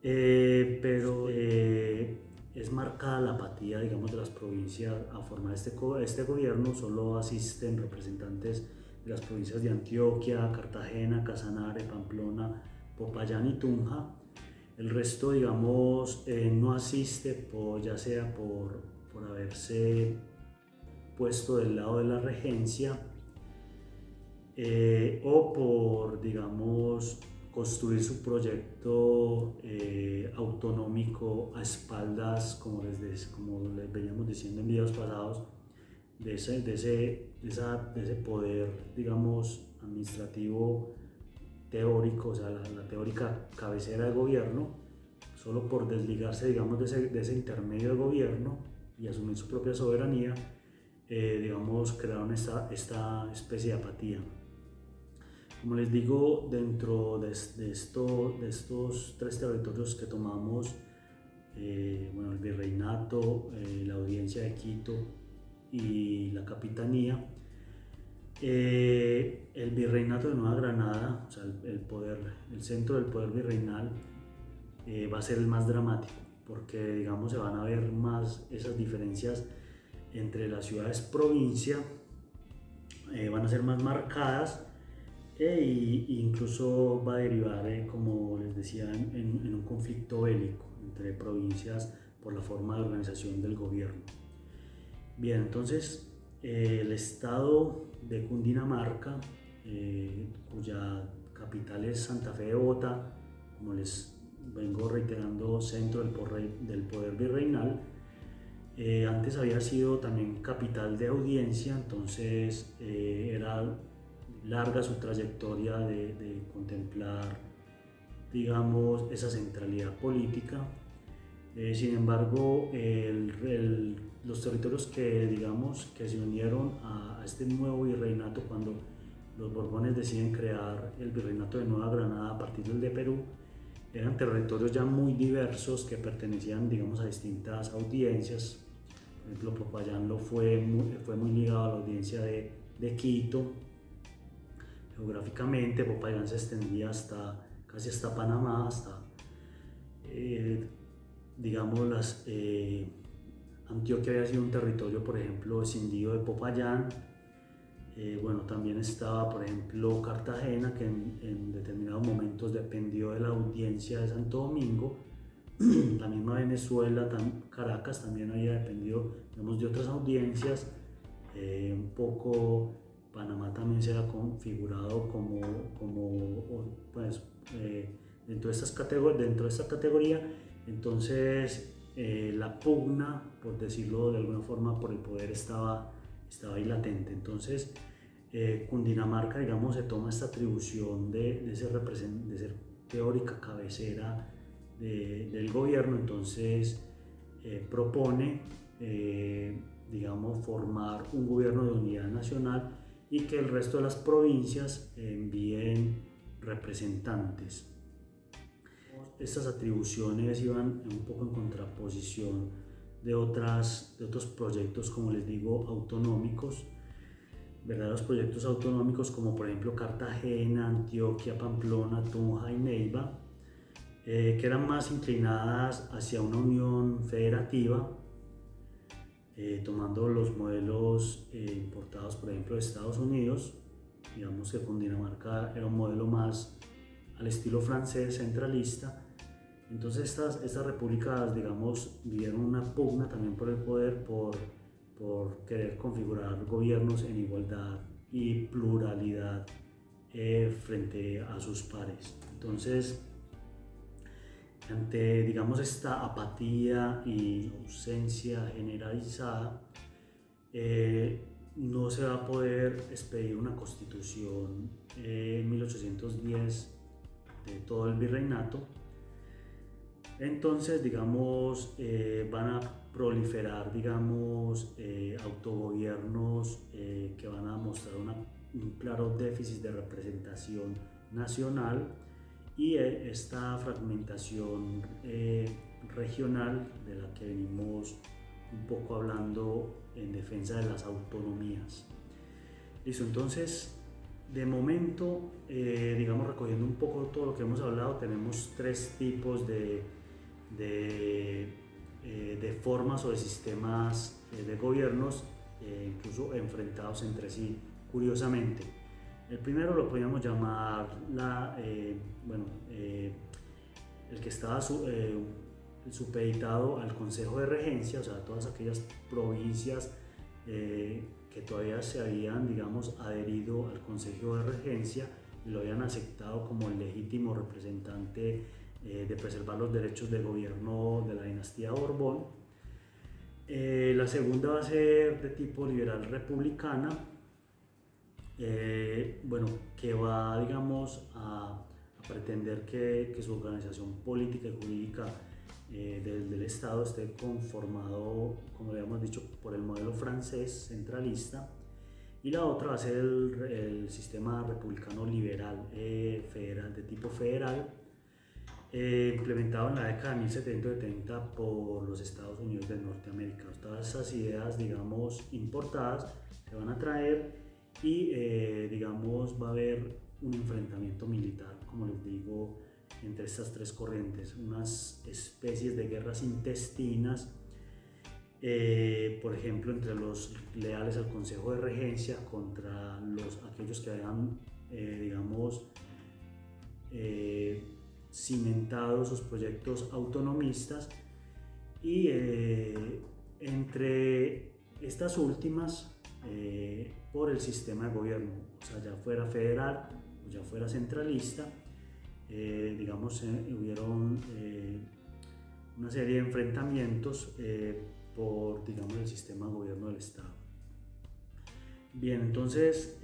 pero es marcada la apatía, digamos, de las provincias a formar este gobierno. Solo asisten representantes de las provincias de Antioquia, Cartagena, Casanare, Pamplona, Popayán y Tunja. El resto, digamos, no asiste, ya sea por haberse puesto del lado de la regencia, o por, digamos, construir su proyecto autonómico a espaldas, como les veníamos diciendo en videos pasados, de ese poder, digamos, administrativo teórico, o sea, la teórica cabecera de gobierno, solo por desligarse, digamos, de ese intermedio de gobierno y asumir su propia soberanía. Digamos, crearon esta especie de apatía. Como les digo, dentro de estos tres territorios que tomamos, bueno, el virreinato, la audiencia de Quito y la capitanía, el virreinato de Nueva Granada, o sea, el centro del poder virreinal, va a ser el más dramático, porque, digamos, se van a ver más esas diferencias entre las ciudades provincia, van a ser más marcadas, e incluso va a derivar, como les decía, en un conflicto bélico entre provincias por la forma de organización del gobierno. Bien, entonces el estado de Cundinamarca, cuya capital es Santa Fe de Bogotá, como les vengo reiterando, centro del poder virreinal, antes había sido también capital de audiencia. Entonces era larga su trayectoria de contemplar, digamos, esa centralidad política. Sin embargo, los territorios que, digamos, que se unieron a este nuevo virreinato cuando los Borbones deciden crear el virreinato de Nueva Granada a partir del de Perú, eran territorios ya muy diversos que pertenecían, digamos, a distintas audiencias. Por ejemplo, Popayán fue muy ligado a la audiencia de Quito. Geográficamente, Popayán se extendía casi hasta Panamá, hasta, digamos, Antioquia había sido un territorio, por ejemplo, escindido de Popayán. Bueno, también estaba, por ejemplo, Cartagena, que en determinados momentos dependió de la audiencia de Santo Domingo. La misma Venezuela, Caracas también había dependido, digamos, de otras audiencias. Un poco Panamá también se ha configurado pues, dentro de esta categoría. Entonces, la pugna, por decirlo de alguna forma, por el poder estaba ahí latente. Entonces, Cundinamarca, digamos, se toma esta atribución de ser teórica cabecera del gobierno. Entonces, propone, digamos, formar un gobierno de unidad nacional y que el resto de las provincias envíen representantes. Estas atribuciones iban un poco en contraposición de otros proyectos, como les digo, autonómicos, verdaderos proyectos autonómicos como por ejemplo Cartagena, Antioquia, Pamplona, Tunja y Neiva, que eran más inclinadas hacia una unión federativa, tomando los modelos importados por ejemplo de Estados Unidos. Digamos que Cundinamarca era un modelo más al estilo francés, centralista. Entonces estas repúblicas, digamos, vivieron una pugna también por el poder, por querer configurar gobiernos en igualdad y pluralidad frente a sus pares. Entonces, ante, digamos, esta apatía y ausencia generalizada, no se va a poder expedir una constitución en 1810 de todo el virreinato. Entonces, digamos, van a proliferar, digamos, autogobiernos que van a mostrar un claro déficit de representación nacional y esta fragmentación regional de la que venimos un poco hablando en defensa de las autonomías. Listo, entonces, de momento, digamos, recogiendo un poco todo lo que hemos hablado, tenemos tres tipos de formas o de sistemas de gobiernos, incluso enfrentados entre sí, curiosamente. El primero lo podríamos llamar el que estaba supeditado al Consejo de Regencia, o sea, todas aquellas provincias que todavía se habían, digamos, adherido al Consejo de Regencia y lo habían aceptado como el legítimo representante de preservar los derechos de gobierno de la dinastía Borbón. La segunda va a ser de tipo liberal republicana, que va, digamos, a pretender que su organización política y jurídica del Estado esté conformado, como le hemos dicho, por el modelo francés centralista. Y la otra va a ser el sistema republicano liberal federal, de tipo federal, implementado en la década de 1770 por los Estados Unidos de Norteamérica. Todas esas ideas, digamos, importadas se van a traer y, digamos, va a haber un enfrentamiento militar, como les digo, entre estas tres corrientes, unas especies de guerras intestinas, por ejemplo, entre los leales al Consejo de Regencia contra aquellos que habían, digamos, cimentado sus proyectos autonomistas, y entre estas últimas por el sistema de gobierno, o sea, ya fuera federal o ya fuera centralista. Digamos, hubieron una serie de enfrentamientos por, digamos, el sistema de gobierno del Estado. Bien, entonces,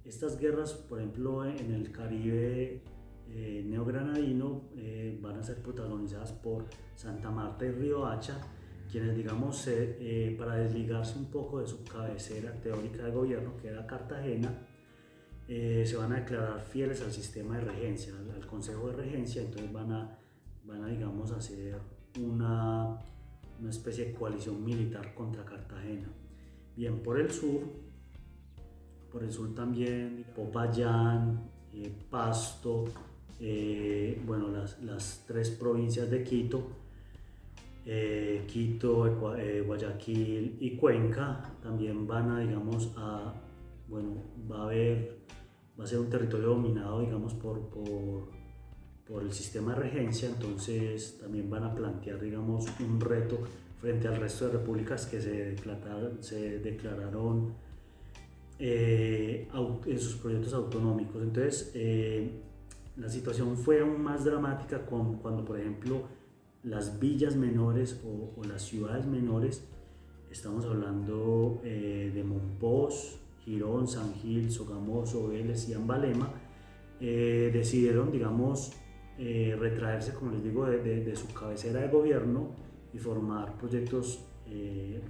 estas guerras, por ejemplo, en el Caribe neogranadino, van a ser protagonizadas por Santa Marta y Riohacha, quienes, digamos, para desligarse un poco de su cabecera teórica de gobierno, que era Cartagena, se van a declarar fieles al sistema de regencia, al Consejo de Regencia. Entonces van a digamos, hacer una especie de coalición militar contra Cartagena. Bien, por el sur también Popayán, Pasto, bueno, las tres provincias de Quito, Quito, Guayaquil y Cuenca también van a, digamos, bueno, va a ser un territorio dominado, digamos, por el sistema de regencia. Entonces también van a plantear, digamos, un reto frente al resto de repúblicas que se declararon en sus proyectos autonómicos. Entonces la situación fue aún más dramática cuando, por ejemplo, las villas menores o las ciudades menores, estamos hablando de Mompox, Girón, San Gil, Sogamoso, Vélez y Ambalema, decidieron, digamos, retraerse, como les digo, de su cabecera de gobierno y formar proyectos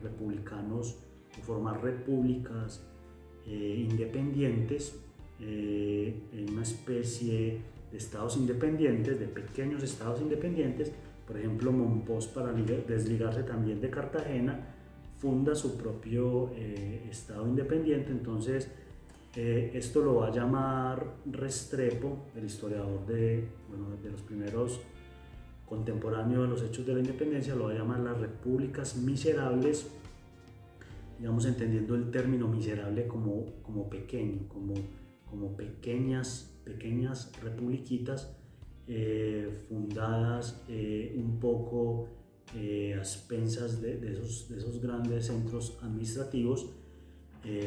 republicanos o formar repúblicas independientes, en una especie de estados independientes, de pequeños estados independientes. Por ejemplo, Mompox, para desligarse también de Cartagena, funda su propio estado independiente. Entonces esto lo va a llamar Restrepo, el historiador de los primeros contemporáneos de los hechos de la independencia, lo va a llamar las repúblicas miserables, digamos, entendiendo el término miserable como pequeño, como pequeñas republiquitas fundadas un poco a expensas de esos grandes centros administrativos,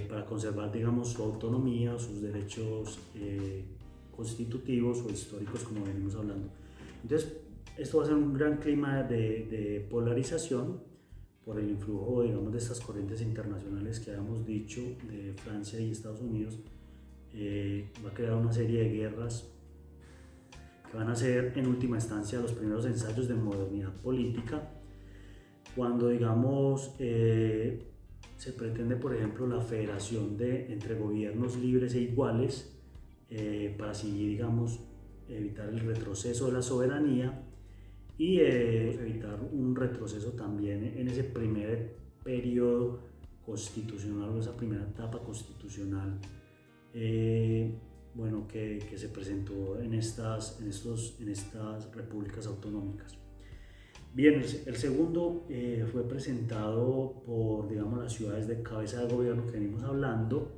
para conservar, digamos, su autonomía, sus derechos constitutivos o históricos, como venimos hablando. Entonces, esto va a ser un gran clima de polarización por el influjo, digamos, de estas corrientes internacionales que habíamos dicho, de Francia y Estados Unidos. Va a crear una serie de guerras que van a ser en última instancia los primeros ensayos de modernidad política, cuando, digamos, se pretende, por ejemplo, la federación entre gobiernos libres e iguales, para así, digamos, evitar el retroceso de la soberanía y evitar un retroceso también en ese primer periodo constitucional o esa primera etapa constitucional, bueno, que se presentó en estas repúblicas autonómicas. Bien, el segundo fue presentado por, digamos, las ciudades de cabeza de gobierno que venimos hablando.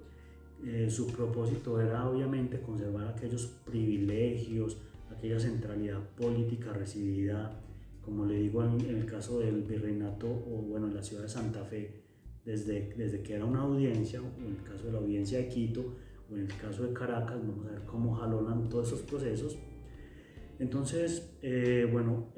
Su propósito era obviamente conservar aquellos privilegios, aquella centralidad política recibida, como le digo, en el caso del virreinato, o bueno, en la ciudad de Santa Fe, desde que era una audiencia, o en el caso de la audiencia de Quito, o en el caso de Caracas. Vamos a ver cómo jalonan todos esos procesos. Entonces, bueno,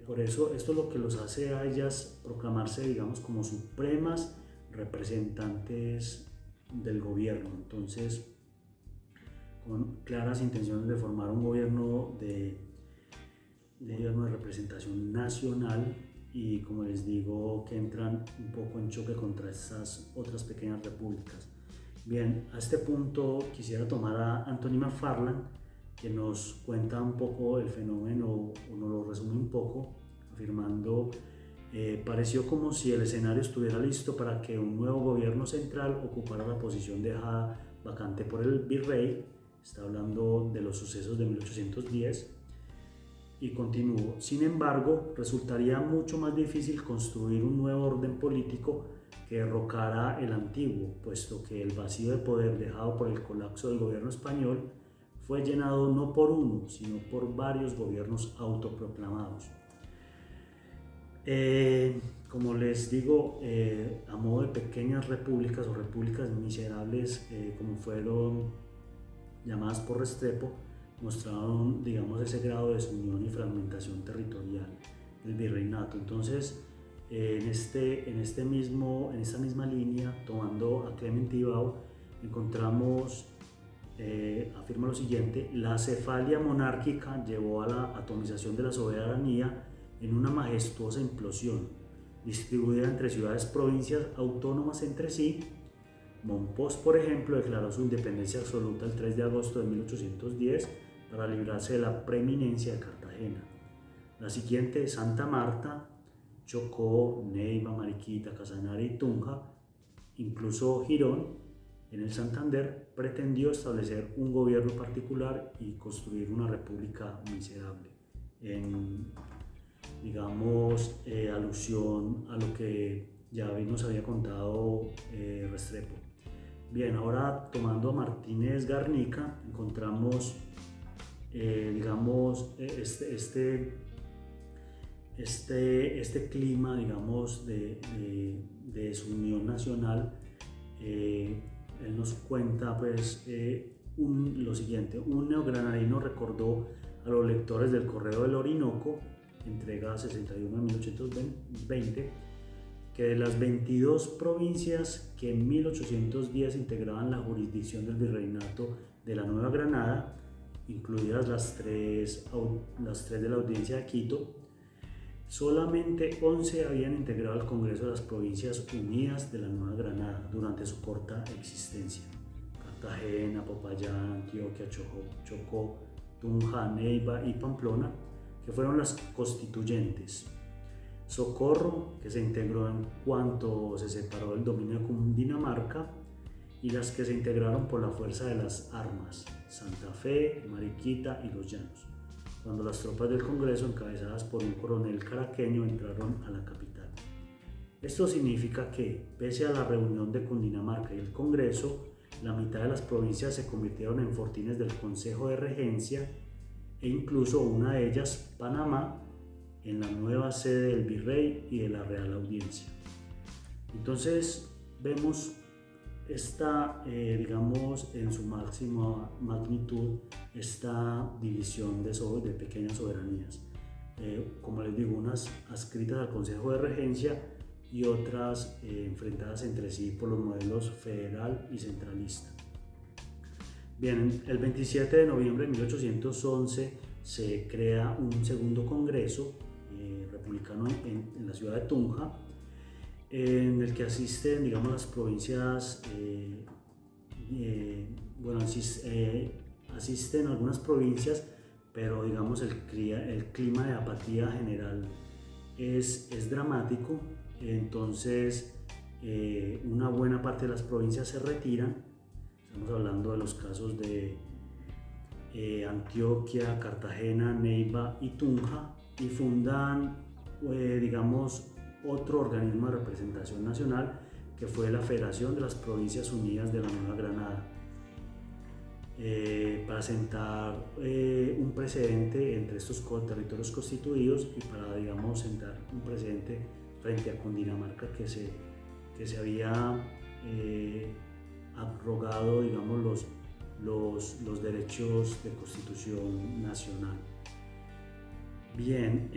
por eso esto es lo que los hace a ellas proclamarse, digamos, como supremas representantes del gobierno. Entonces, con claras intenciones de formar un gobierno de representación nacional, y, como les digo, que entran un poco en choque contra estas otras pequeñas repúblicas. Bien, a este punto quisiera tomar a Anthony McFarlane, que nos cuenta un poco el fenómeno, o nos lo resume un poco, afirmando: pareció como si el escenario estuviera listo para que un nuevo gobierno central ocupara la posición dejada vacante por el virrey. Está hablando de los sucesos de 1810. Y continúo: sin embargo, resultaría mucho más difícil construir un nuevo orden político que derrocara el antiguo, puesto que el vacío de poder dejado por el colapso del gobierno español fue llenado no por uno, sino por varios gobiernos autoproclamados. Como les digo, a modo de pequeñas repúblicas o repúblicas miserables, como fueron llamadas por Restrepo, mostraron, digamos, ese grado de desunión y fragmentación territorial del virreinato. Entonces, en esta misma línea, tomando a Clement Ibao, encontramos, afirma lo siguiente: la cefalia monárquica llevó a la atomización de la soberanía en una majestuosa implosión, distribuida entre ciudades provincias autónomas entre sí. Mompox, por ejemplo, declaró su independencia absoluta el 3 de agosto de 1810 para librarse de la preeminencia de Cartagena. La siguiente, Santa Marta, Chocó, Neiva, Mariquita, Casanare y Tunja, incluso Girón, en el Santander, pretendió establecer un gobierno particular y construir una república miserable. digamos, alusión a lo que ya nos había contado Restrepo. Bien, ahora tomando a Martínez Garnica, encontramos, digamos, este clima, digamos, de desunión nacional. Él nos cuenta, pues, lo siguiente: un neogranadino recordó a los lectores del Correo del Orinoco, entrega 61 de 1820, que de las 22 provincias que en 1810 integraban la jurisdicción del virreinato de la Nueva Granada, incluidas las tres de la Audiencia de Quito, solamente 11 habían integrado al Congreso de las Provincias Unidas de la Nueva Granada durante su corta existencia: Cartagena, Popayán, Antioquia, Chocó, Tunja, Neiva y Pamplona, que fueron las constituyentes; Socorro, que se integró en cuanto se separó del dominio de Cundinamarca; y las que se integraron por la fuerza de las armas: Santa Fe, Mariquita y Los Llanos, cuando las tropas del Congreso, encabezadas por un coronel caraqueño, entraron a la capital. Esto significa que, pese a la reunión de Cundinamarca y el Congreso, la mitad de las provincias se convirtieron en fortines del Consejo de Regencia, e incluso una de ellas, Panamá, en la nueva sede del virrey y de la Real Audiencia. Entonces vemos digamos, en su máxima magnitud, esta división de pequeñas soberanías. Como les digo, unas adscritas al Consejo de Regencia y otras enfrentadas entre sí por los modelos federal y centralista. Bien, el 27 de noviembre de 1811 se crea un segundo congreso republicano en la ciudad de Tunja, en el que asisten, digamos, las provincias, asisten algunas provincias, pero digamos el clima de apatía general es dramático. Entonces una buena parte de las provincias se retiran. Estamos hablando de los casos de Antioquia, Cartagena, Neiva y Tunja, y fundan, digamos, otro organismo de representación nacional, que fue la Federación de las Provincias Unidas de la Nueva Granada, para sentar un precedente entre estos territorios constituidos y para, digamos, sentar un precedente frente a Cundinamarca, que se había abrogado, digamos, los derechos de constitución nacional. Bien,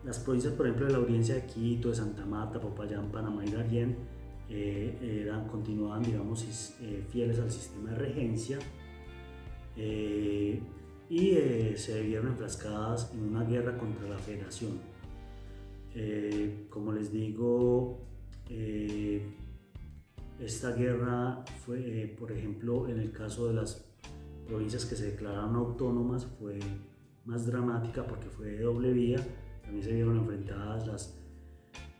las provincias, por ejemplo, de la Audiencia de Quito, de Santa Marta, Popayán, Panamá y Darién continuaban, digamos, fieles al sistema de regencia, y se vieron enfrascadas en una guerra contra la Federación. Como les digo, esta guerra fue, por ejemplo, en el caso de las provincias que se declararon autónomas, fue más dramática porque fue de doble vía. También se vieron enfrentadas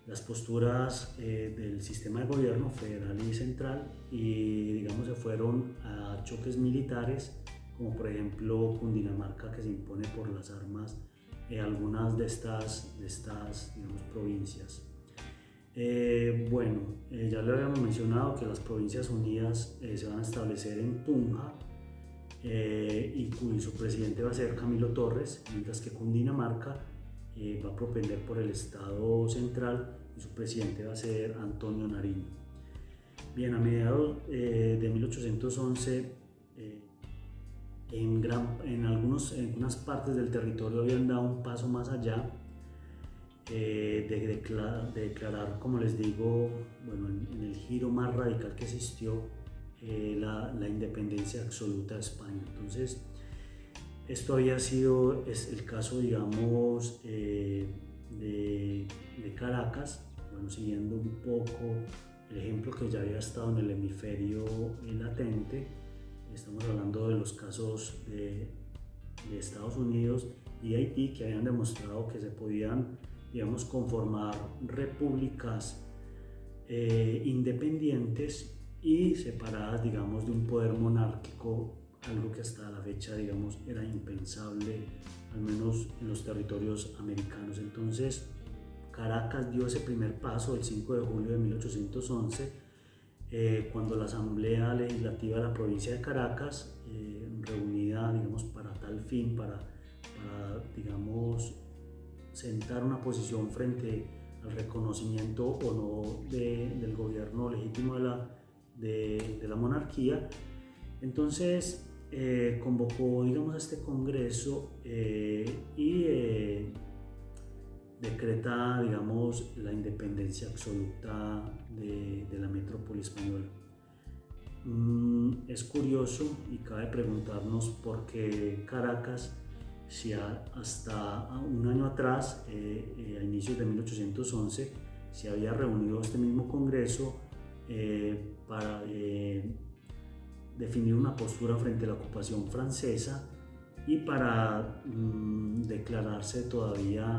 las posturas del sistema de gobierno federal y central, y, digamos, se fueron a choques militares, como por ejemplo Cundinamarca, que se impone por las armas algunas de estas, digamos, provincias. Ya le habíamos mencionado que las provincias unidas se van a establecer en Tunja, y su presidente va a ser Camilo Torres, mientras que Cundinamarca va a propender por el Estado central y su presidente va a ser Antonio Nariño. Bien, a mediados de 1811, en algunas partes del territorio habían dado un paso más allá de declarar, como les digo, en el giro más radical que existió, la independencia absoluta de España. Entonces, esto había sido el caso, digamos, de Caracas, siguiendo un poco el ejemplo que ya había estado en el hemisferio latente. Estamos hablando de los casos de Estados Unidos y Haití, que habían demostrado que se podían, digamos, conformar repúblicas independientes y separadas, digamos, de un poder monárquico algo que hasta la fecha, digamos, era impensable, al menos en los territorios americanos. Entonces, Caracas dio ese primer paso el 5 de julio de 1811, cuando la Asamblea Legislativa de la provincia de Caracas, reunida, digamos, para tal fin, para digamos, sentar una posición frente al reconocimiento o no del gobierno legítimo de la monarquía. Entonces convocó, digamos, a este congreso y decreta, digamos, la independencia absoluta de la metrópoli española. Es curioso y cabe preguntarnos por qué Caracas, si hasta un año atrás, a inicios de 1811, se había reunido este mismo congreso para definir una postura frente a la ocupación francesa y para declararse todavía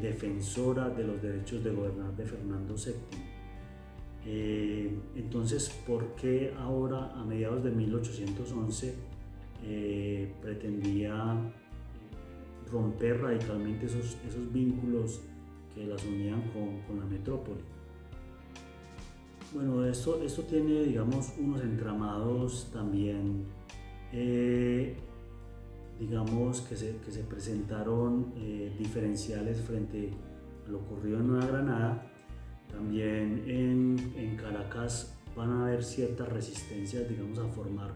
defensora de los derechos de gobernar de Fernando VII. Entonces, ¿por qué ahora, a mediados de 1811, pretendía romper radicalmente esos vínculos que las unían con la metrópoli? Bueno, esto tiene, digamos, unos entramados también, digamos, que se presentaron diferenciales frente a lo ocurrido en Nueva Granada. También en Caracas van a haber ciertas resistencias, digamos, a formar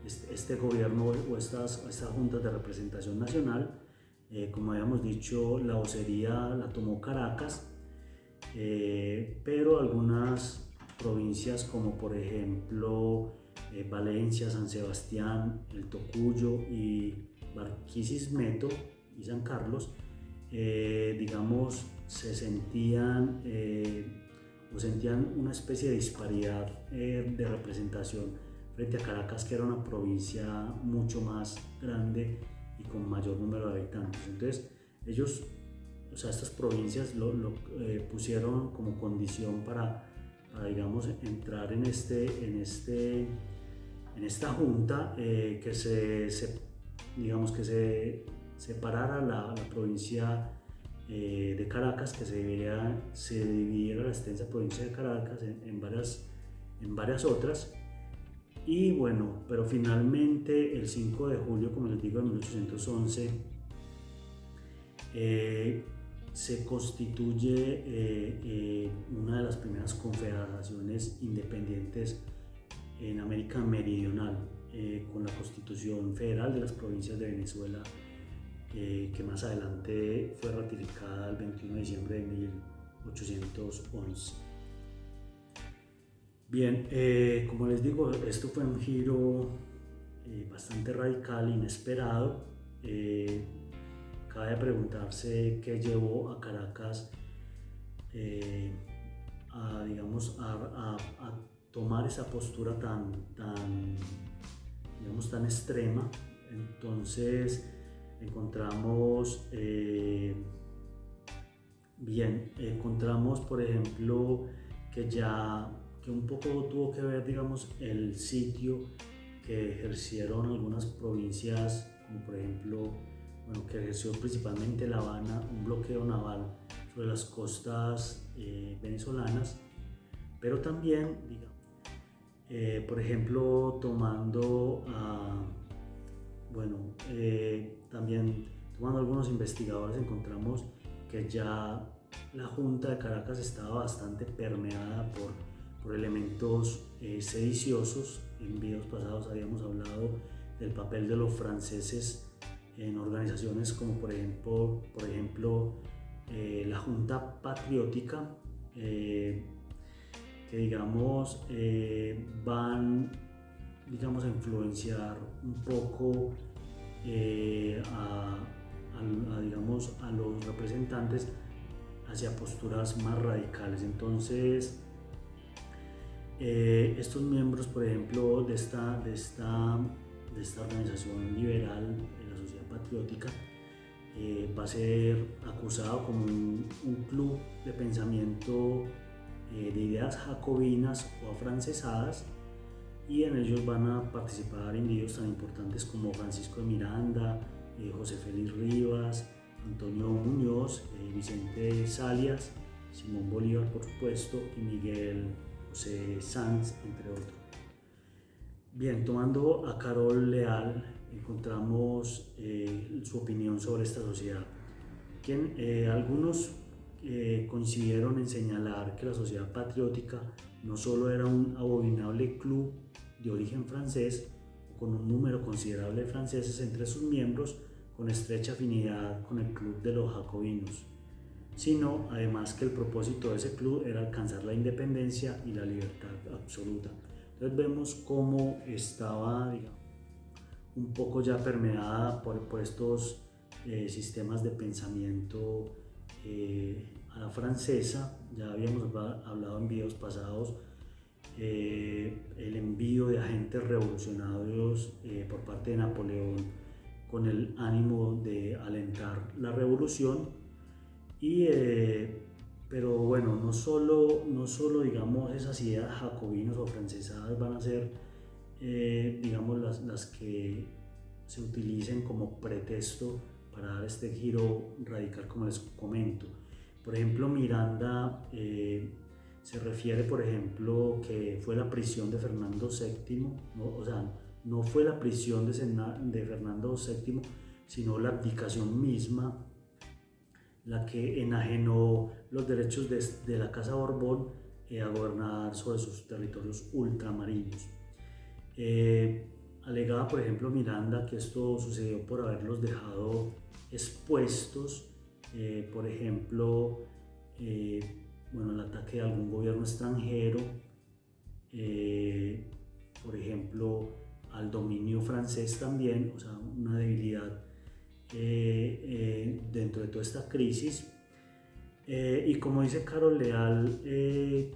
este gobierno o estas juntas de representación nacional. Como habíamos dicho, la vocería la tomó Caracas, pero algunas provincias como por ejemplo Valencia, San Sebastián, el Tocuyo y Barquisimeto y San Carlos, digamos, sentían una especie de disparidad de representación frente a Caracas, que era una provincia mucho más grande y con mayor número de habitantes. Entonces ellos, o sea, estas provincias lo pusieron como condición para digamos, entrar en esta junta, que digamos, que se separara la provincia de Caracas, que se dividiera la extensa provincia de Caracas en varias otras. Y bueno, pero finalmente el 5 de julio, como les digo, de 1811, se constituye una de las primeras confederaciones independientes en América Meridional, con la Constitución Federal de las Provincias de Venezuela, que más adelante fue ratificada el 21 de diciembre de 1811. Bien, como les digo, esto fue un giro bastante radical, inesperado. Cabe preguntarse qué llevó a Caracas digamos, a tomar esa postura tan extrema. Entonces encontramos por ejemplo, que un poco tuvo que ver, digamos, el sitio que ejercieron algunas provincias, como por ejemplo, que ejerció principalmente La Habana, un bloqueo naval sobre las costas venezolanas, pero también, digamos, por ejemplo, también tomando algunos investigadores, encontramos que ya la Junta de Caracas estaba bastante permeada por elementos sediciosos. En videos pasados habíamos hablado del papel de los franceses en organizaciones como por ejemplo la Junta Patriótica, que digamos van, digamos, a influenciar un poco digamos, a los representantes hacia posturas más radicales. Entonces estos miembros, por ejemplo, de esta organización liberal, la Sociedad Patriótica, va a ser acusado como un club de pensamiento de ideas jacobinas o afrancesadas, y en ellos van a participar individuos tan importantes como Francisco de Miranda, José Félix Rivas, Antonio Muñoz, Vicente Salias, Simón Bolívar por supuesto y Miguel José Sanz, entre otros. Bien, tomando a Carol Leal encontramos su opinión sobre esta sociedad. Algunos coincidieron en señalar que la Sociedad Patriótica no solo era un abominable club de origen francés, con un número considerable de franceses entre sus miembros, con estrecha afinidad con el club de los jacobinos, sino además que el propósito de ese club era alcanzar la independencia y la libertad absoluta. Entonces vemos cómo estaba, digamos, un poco ya permeada por estos sistemas de pensamiento a la francesa. Ya habíamos hablado en videos pasados el envío de agentes revolucionarios por parte de Napoleón con el ánimo de alentar la revolución pero bueno, no solo digamos esas ideas jacobinas o francesadas van a ser digamos las que se utilicen como pretexto para dar este giro radical como les comento. Por ejemplo, Miranda se refiere, por ejemplo, que fue la prisión de Fernando VII, ¿no? O sea, no fue la prisión de Fernando VII, sino la abdicación misma la que enajenó los derechos de la Casa Borbón a gobernar sobre sus territorios ultramarinos. Alegaba, por ejemplo, Miranda que esto sucedió por haberlos dejado expuestos, por ejemplo, bueno, el ataque de algún gobierno extranjero, por ejemplo, al dominio francés también, o sea, una debilidad dentro de toda esta crisis. Y como dice Carol Leal,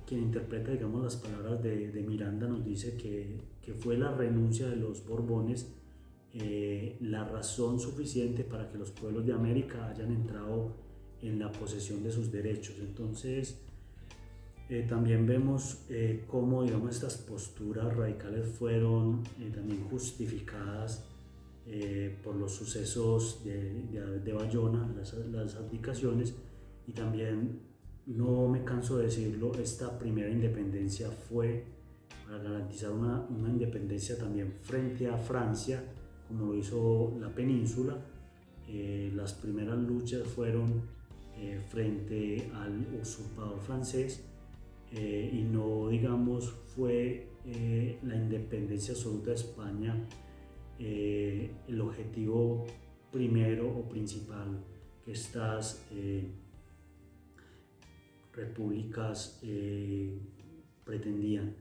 quien interpreta, digamos, las palabras de Miranda, nos dice que fue la renuncia de los Borbones la razón suficiente para que los pueblos de América hayan entrado en la posesión de sus derechos. Entonces, también vemos cómo, digamos, estas posturas radicales fueron también justificadas por los sucesos de Bayona, las abdicaciones, y también, no me canso de decirlo, esta primera independencia fue para garantizar una independencia también frente a Francia, como lo hizo la península. Las primeras luchas fueron frente al usurpador francés y no, digamos, fue la independencia absoluta de España el objetivo primero o principal que estas repúblicas pretendían.